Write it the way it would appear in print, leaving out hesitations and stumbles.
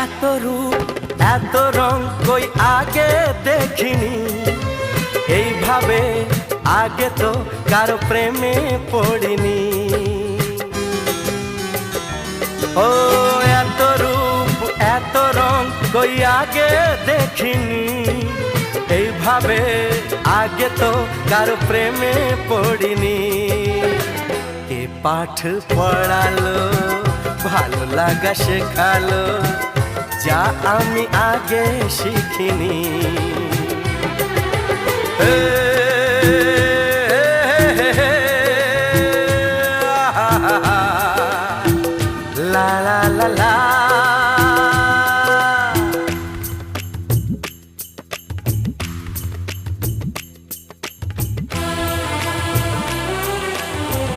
এত রূপ এত রং কই আগে দেখিনি, এইভাবে আগে তো কারো প্রেমে পড়িনি। ও এত রূপ এত রং কই আগে দেখিনি, এইভাবে আগে তো কারো প্রেমে পড়িনি। কে পাঠ পড়ালো, ভালো লাগা শেখালো, যা আমি আগে শিখিনি।